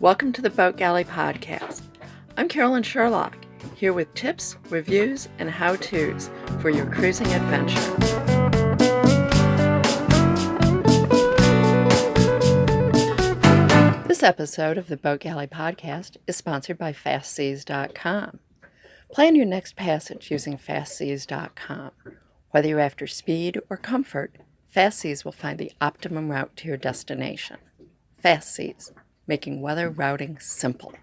Welcome to the Boat Galley Podcast. I'm Carolyn Shearlock, here with tips, reviews, and how-tos for your cruising adventure. This episode of the Boat Galley Podcast is sponsored by FastSeas.com. Plan your next passage using FastSeas.com. Whether you're after speed or comfort, FastSeas will find the optimum route to your destination. FastSeas, making weather routing simple.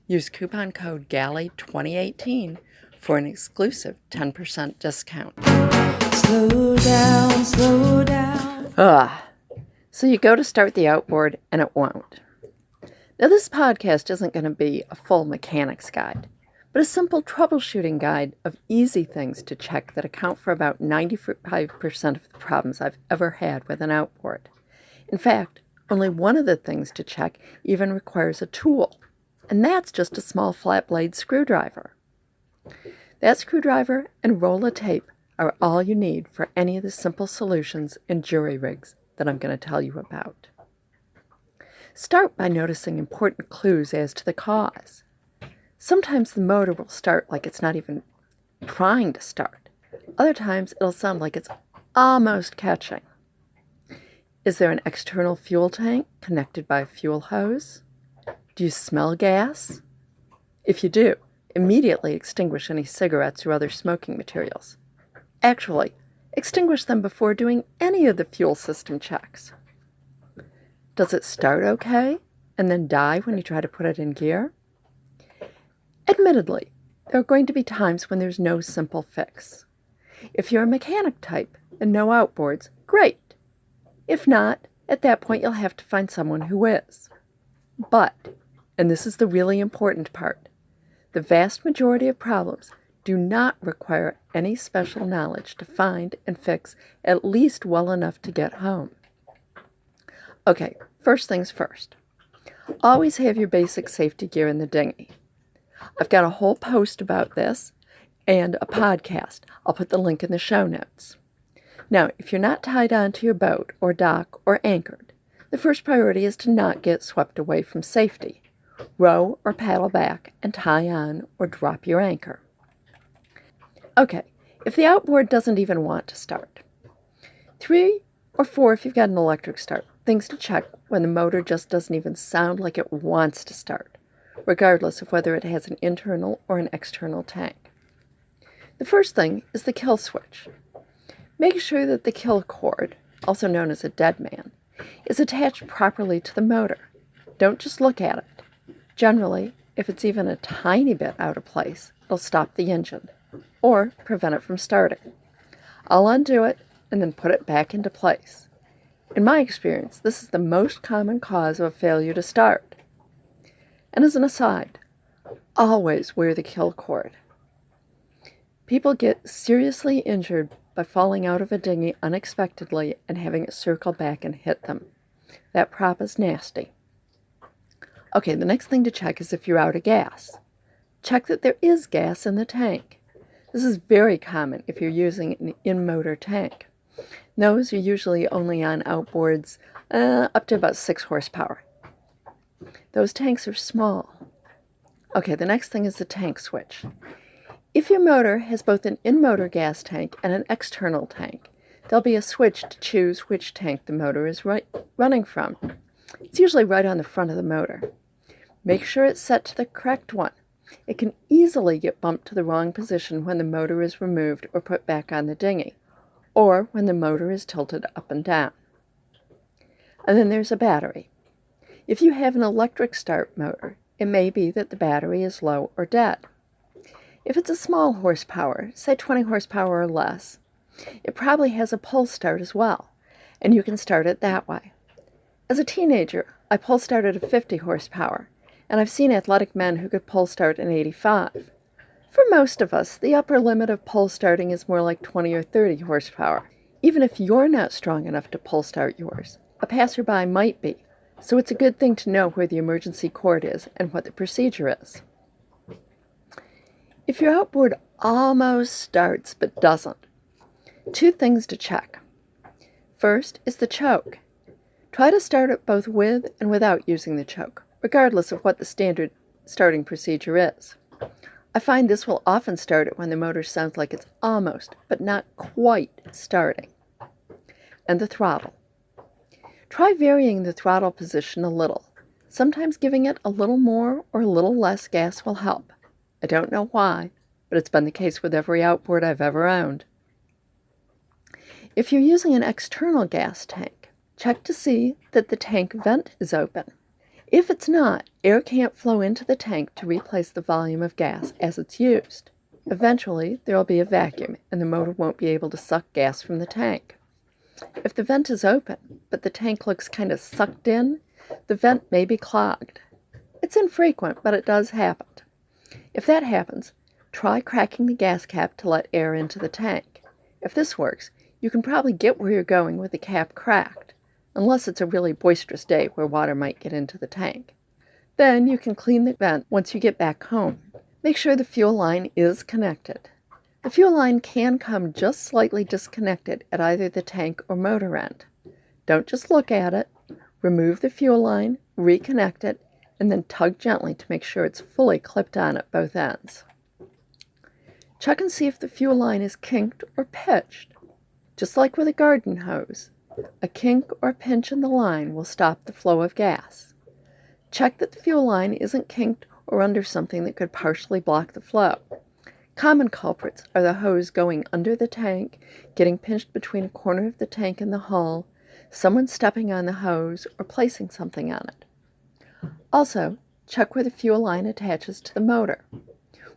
Use coupon code GALLEY2018 for an exclusive 10% discount. Slow down. So you go to start the outboard and it won't. Now this podcast isn't going to be a full mechanic's guide, but a simple troubleshooting guide of easy things to check that account for about 95% of the problems I've ever had with an outboard. In fact, only one of the things to check even requires a tool, and that's just a small flat blade screwdriver. That screwdriver and roll of tape are all you need for any of the simple solutions in jury rigs that I'm going to tell you about. Start by noticing important clues as to the cause. Sometimes the motor will start like it's not even trying to start. Other times it'll sound like it's almost catching. Is there an external fuel tank connected by a fuel hose? Do you smell gas? If you do, immediately extinguish any cigarettes or other smoking materials. Actually, extinguish them before doing any of the fuel system checks. Does it start okay and then die when you try to put it in gear? Admittedly, there are going to be times when there's no simple fix. If you're a mechanic type and know outboards, great. If not, at that point you'll have to find someone who is. But, and this is the really important part, the vast majority of problems do not require any special knowledge to find and fix at least well enough to get home. Okay, first things first. Always have your basic safety gear in the dinghy. I've got a whole post about this and a podcast. I'll put the link in the show notes. Now, if you're not tied onto your boat or dock or anchored, the first priority is to not get swept away from safety. Row or paddle back and tie on or drop your anchor. Okay, if the outboard doesn't even want to start. 3 or 4 if you've got an electric start. Things to check when the motor just doesn't even sound like it wants to start, regardless of whether it has an internal or an external tank. The first thing is the kill switch. Make sure that the kill cord, also known as a dead man, is attached properly to the motor. Don't just look at it. Generally, if it's even a tiny bit out of place, it'll stop the engine or prevent it from starting. I'll undo it and then put it back into place. In my experience, this is the most common cause of a failure to start. And as an aside, always wear the kill cord. People get seriously injured by falling out of a dinghy unexpectedly and having it circle back and hit them. That prop is nasty. Okay, the next thing to check is if you're out of gas. Check that there is gas in the tank. This is very common if you're using an in-motor tank. Those are usually only on outboards up to about 6 horsepower. Those tanks are small. Okay, the next thing is the tank switch. If your motor has both an in-motor gas tank and an external tank, there'll be a switch to choose which tank the motor is running from. It's usually right on the front of the motor. Make sure it's set to the correct one. It can easily get bumped to the wrong position when the motor is removed or put back on the dinghy, or when the motor is tilted up and down. And then there's a battery. If you have an electric start motor, it may be that the battery is low or dead. If it's a small horsepower, say 20 horsepower or less, it probably has a pull start as well, and you can start it that way. As a teenager, I pull started at 50 horsepower, and I've seen athletic men who could pull start an 85. For most of us, the upper limit of pull starting is more like 20 or 30 horsepower. Even if you're not strong enough to pull start yours, a passerby might be, so it's a good thing to know where the emergency cord is and what the procedure is. If your outboard almost starts but doesn't, 2 things to check. First is the choke. Try to start it both with and without using the choke, regardless of what the standard starting procedure is. I find this will often start it when the motor sounds like it's almost, but not quite, starting. And the throttle. Try varying the throttle position a little. Sometimes giving it a little more or a little less gas will help. I don't know why, but it's been the case with every outboard I've ever owned. If you're using an external gas tank, check to see that the tank vent is open. If it's not, air can't flow into the tank to replace the volume of gas as it's used. Eventually, there will be a vacuum and the motor won't be able to suck gas from the tank. If the vent is open, but the tank looks kind of sucked in, the vent may be clogged. It's infrequent, but it does happen. If that happens, try cracking the gas cap to let air into the tank. If this works, you can probably get where you're going with the cap cracked, unless it's a really boisterous day where water might get into the tank. Then you can clean the vent once you get back home. Make sure the fuel line is connected. The fuel line can come just slightly disconnected at either the tank or motor end. Don't just look at it. Remove the fuel line, reconnect it, and then tug gently to make sure it's fully clipped on at both ends. Check and see if the fuel line is kinked or pitched. Just like with a garden hose, a kink or pinch in the line will stop the flow of gas. Check that the fuel line isn't kinked or under something that could partially block the flow. Common culprits are the hose going under the tank, getting pinched between a corner of the tank and the hull, someone stepping on the hose, or placing something on it. Also, check where the fuel line attaches to the motor.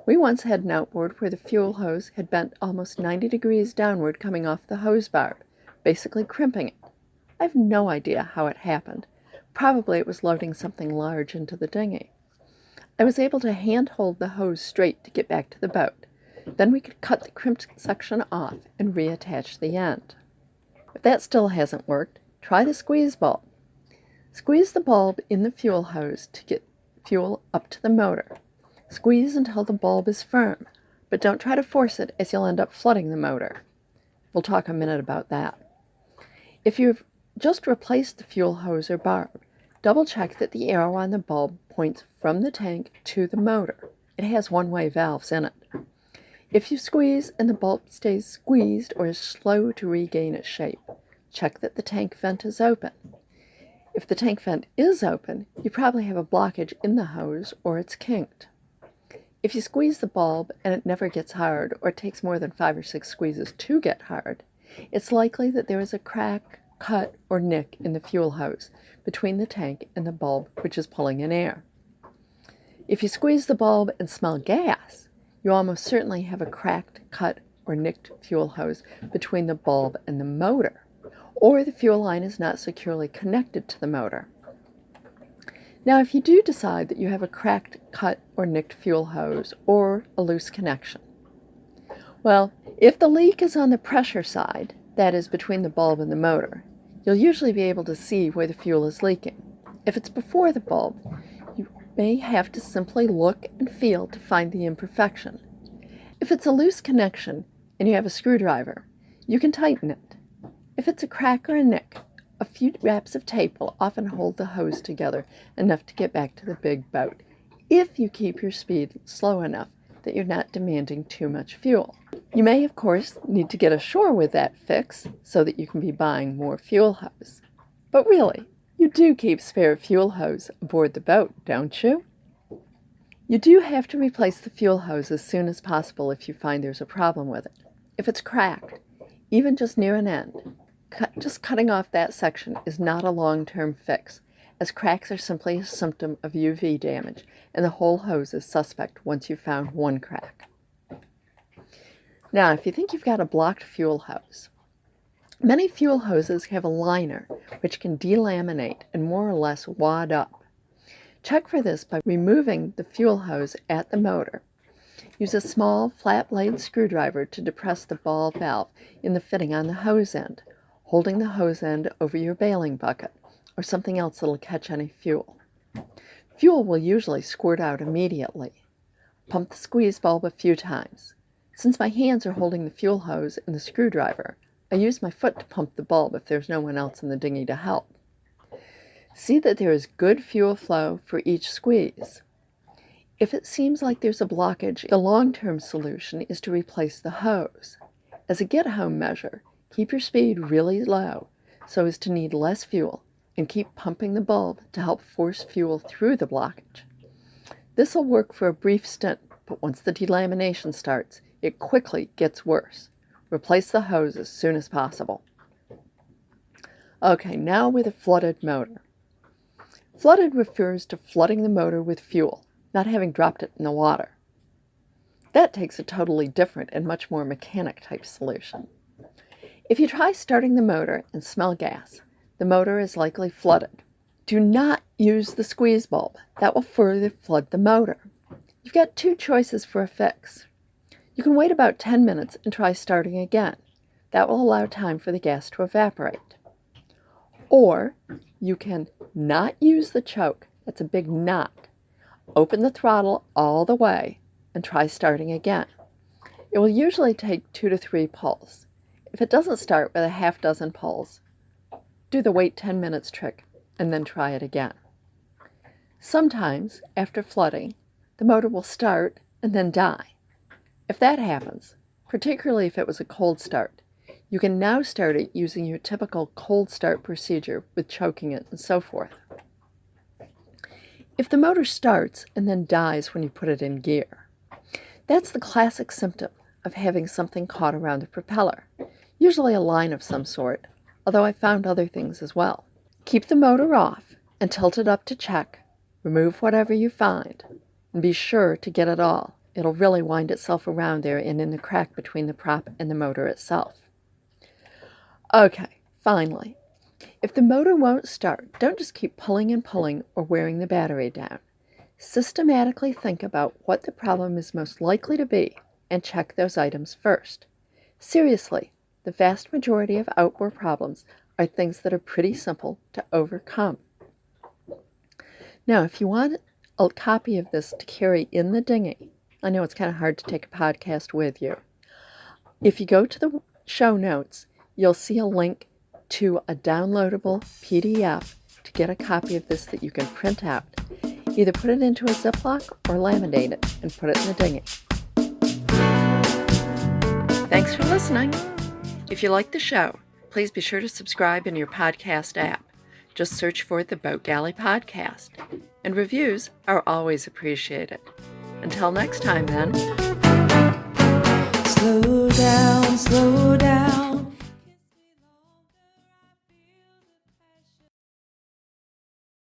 We once had an outboard where the fuel hose had bent almost 90 degrees downward coming off the hose barb, basically crimping it. I have no idea how it happened. Probably it was loading something large into the dinghy. I was able to hand-hold the hose straight to get back to the boat. Then we could cut the crimped section off and reattach the end. If that still hasn't worked, try the squeeze bulb. Squeeze the bulb in the fuel hose to get fuel up to the motor. Squeeze until the bulb is firm, but don't try to force it as you'll end up flooding the motor. We'll talk a minute about that. If you've just replaced the fuel hose or barb, double check that the arrow on the bulb points from the tank to the motor. It has one-way valves in it. If you squeeze and the bulb stays squeezed or is slow to regain its shape, check that the tank vent is open. If the tank vent is open, you probably have a blockage in the hose or it's kinked. If you squeeze the bulb and it never gets hard, or it takes more than 5 or 6 squeezes to get hard, it's likely that there is a crack, cut, or nick in the fuel hose between the tank and the bulb, which is pulling in air. If you squeeze the bulb and smell gas, you almost certainly have a cracked, cut, or nicked fuel hose between the bulb and the motor, or the fuel line is not securely connected to the motor. Now, if you do decide that you have a cracked, cut, or nicked fuel hose or a loose connection, well, if the leak is on the pressure side, that is between the bulb and the motor, you'll usually be able to see where the fuel is leaking. If it's before the bulb, you may have to simply look and feel to find the imperfection. If it's a loose connection and you have a screwdriver, you can tighten it. If it's a crack or a nick, a few wraps of tape will often hold the hose together enough to get back to the big boat, if you keep your speed slow enough that you're not demanding too much fuel. You may, of course, need to get ashore with that fix so that you can be buying more fuel hose. But really, you do keep spare fuel hose aboard the boat, don't you? You do have to replace the fuel hose as soon as possible if you find there's a problem with it. If it's cracked, even just near an end, just cutting off that section is not a long-term fix, as cracks are simply a symptom of UV damage, and the whole hose is suspect once you've found one crack. Now, if you think you've got a blocked fuel hose, many fuel hoses have a liner which can delaminate and more or less wad up. Check for this by removing the fuel hose at the motor. Use a small flat blade screwdriver to depress the ball valve in the fitting on the hose end, holding the hose end over your bailing bucket or something else that'll catch any fuel. Fuel will usually squirt out immediately. Pump the squeeze bulb a few times. Since my hands are holding the fuel hose and the screwdriver, I use my foot to pump the bulb if there's no one else in the dinghy to help. See that there is good fuel flow for each squeeze. If it seems like there's a blockage, the long-term solution is to replace the hose. As a get-home measure, keep your speed really low so as to need less fuel, and keep pumping the bulb to help force fuel through the blockage. This will work for a brief stint, but once the delamination starts, it quickly gets worse. Replace the hose as soon as possible. Okay, now with a flooded motor. Flooded refers to flooding the motor with fuel, not having dropped it in the water. That takes a totally different and much more mechanic-type solution. If you try starting the motor and smell gas, the motor is likely flooded. Do not use the squeeze bulb. That will further flood the motor. You've got two choices for a fix. You can wait about 10 minutes and try starting again. That will allow time for the gas to evaporate. Or you can not use the choke. That's a big not. Open the throttle all the way and try starting again. It will usually take 2 to 3 pulls. If it doesn't start with a half dozen pulls, do the wait 10 minutes trick and then try it again. Sometimes, after flooding, the motor will start and then die. If that happens, particularly if it was a cold start, you can now start it using your typical cold start procedure with choking it and so forth. If the motor starts and then dies when you put it in gear, that's the classic symptom of having something caught around the propeller, usually a line of some sort, although I found other things as well. Keep the motor off and tilt it up to check. Remove whatever you find, and be sure to get it all. It'll really wind itself around there and in the crack between the prop and the motor itself. Okay, finally, if the motor won't start, don't just keep pulling and pulling or wearing the battery down. Systematically think about what the problem is most likely to be and check those items first. Seriously, the vast majority of outboard problems are things that are pretty simple to overcome. Now, if you want a copy of this to carry in the dinghy, I know it's kind of hard to take a podcast with you. If you go to the show notes, you'll see a link to a downloadable PDF to get a copy of this that you can print out. Either put it into a Ziploc or laminate it and put it in the dinghy. Thanks for listening. If you like the show, please be sure to subscribe in your podcast app. Just search for the Boat Galley Podcast. And reviews are always appreciated. Until next time, then. Slow down, slow